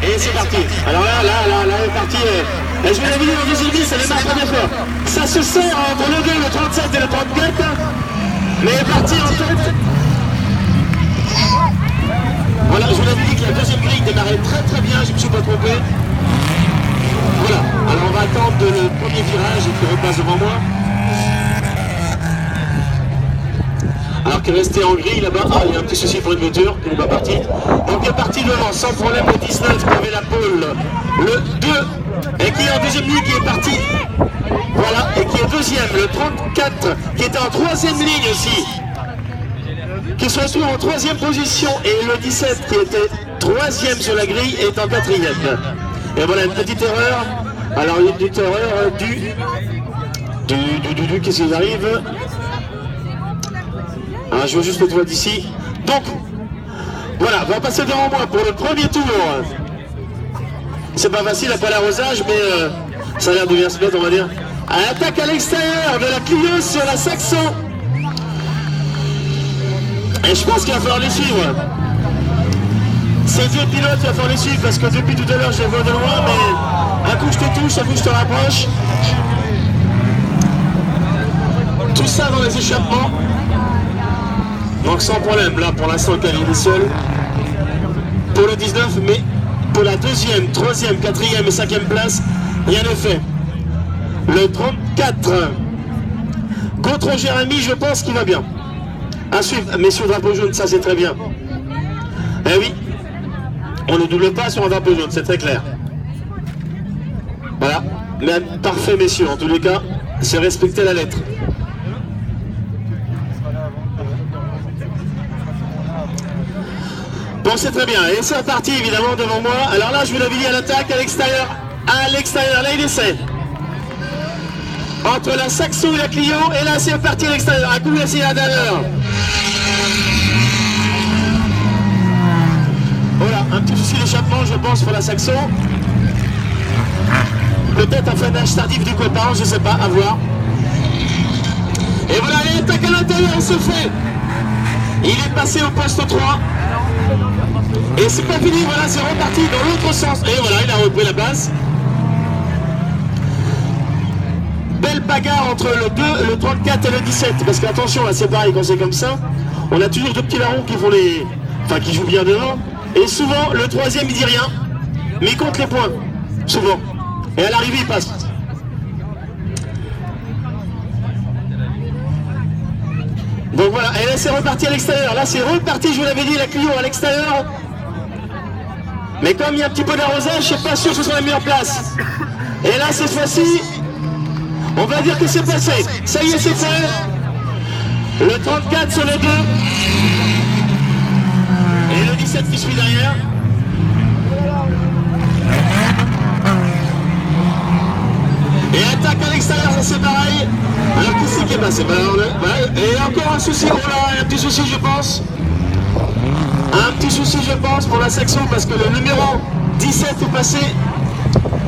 Et c'est parti. Alors là, elle est partie. Et je vous l'ai dit en deuxième vie, ça démarre très fort. Ça se sert entre le 2, le 37 et le 34. Mais elle est partie en tête. Voilà, je vous l'avais dit que la deuxième grille démarrait très bien, je ne me suis pas trompé. Voilà, alors on va attendre le premier virage qui repasse devant moi. Alors qu'il restait en grille là-bas, il y a un petit souci pour une voiture qui n'est pas partie. Donc il est parti devant, sans problème, le 19 qui avait la pole, le 2, et qui est en deuxième ligne, qui est parti. Voilà, et qui est deuxième, le 34, qui était en troisième ligne aussi. Qui se retrouve en troisième position, et le 17 qui était troisième sur la grille est en quatrième. Et voilà une petite erreur. Alors une petite erreur du qu'est-ce qui arrive? Alors, je vois juste le toit d'ici. Donc voilà, on va passer devant moi pour le premier tour. C'est pas facile après l'arrosage, mais ça a l'air de bien se mettre, on va dire. À l'attaque à l'extérieur de la Clio sur la Saxon. Et je pense qu'il va falloir les suivre. Ces deux pilotes, il va falloir les suivre parce que depuis tout à l'heure, je les vois de loin, mais un coup je te touche, un coup je te rapproche. Tout ça dans les échappements. Donc sans problème, là pour l'instant, le cavalier est seul. Pour le 19, mais pour la deuxième, troisième, quatrième et cinquième place, rien n'est fait. Le 34, Gautron Jérémy, je pense qu'il va bien. À suivre, messieurs, drapeau jaune, ça c'est très bien. Eh oui, on ne double pas sur un drapeau jaune, c'est très clair. Voilà, mais parfait messieurs, en tous les cas, c'est respecter la lettre. Bon, c'est très bien, et c'est reparti évidemment devant moi. Alors là, je vous l'avais dit, à l'attaque, à l'extérieur, là il essaie. Entre la Saxo et la Clio, et là c'est parti à l'extérieur, à coup d'essayer à l'heure. Voilà, un petit souci d'échappement, je pense, pour la Saxon. Peut-être un freinage tardif du copain, je sais pas, à voir. Et voilà, il attaque à l'intérieur, il se fait. Il est passé au poste 3. Et c'est pas fini, voilà, c'est reparti dans l'autre sens. Et voilà, il a repris la base. Belle bagarre entre le 2, le 34 et le 17. Parce qu'attention, là c'est pareil, quand c'est comme ça, on a toujours deux petits larrons qui font les... Enfin, qui jouent bien devant. Et souvent, le troisième, il dit rien. Mais il compte les points. Souvent. Et à l'arrivée, il passe. Donc voilà, et là c'est reparti à l'extérieur. Là c'est reparti, je vous l'avais dit, la Clio à l'extérieur. Mais comme il y a un petit peu d'arrosage, je ne suis pas sûr que ce soit la meilleure place. Et là cette fois-ci, on va dire que c'est passé. Ça y est, c'est fait. Le 34 sur le 2. Et le 17 qui suit derrière. Et attaque à l'extérieur, ça c'est pareil. Alors qui c'est qui est passé? Et encore un souci, oh là, un petit souci je pense. Un petit souci je pense pour la Saxon parce que le numéro 17 est passé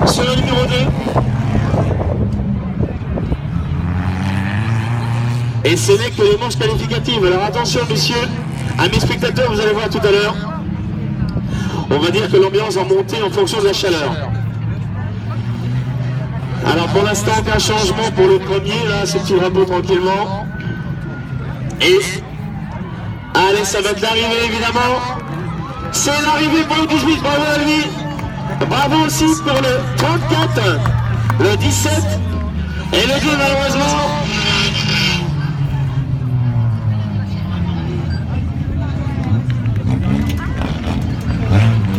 sur le numéro 2. Et ce n'est que les manches qualificatives. Alors attention messieurs, à mes spectateurs, vous allez voir tout à l'heure. On va dire que l'ambiance va monter en fonction de la chaleur. Alors pour l'instant, aucun changement pour le premier, là, ce petit drapeau tranquillement. Et allez, ça va être l'arrivée évidemment. C'est l'arrivée pour le 18, bravo à lui. Bravo aussi pour le 34, le 17 et le 2 malheureusement.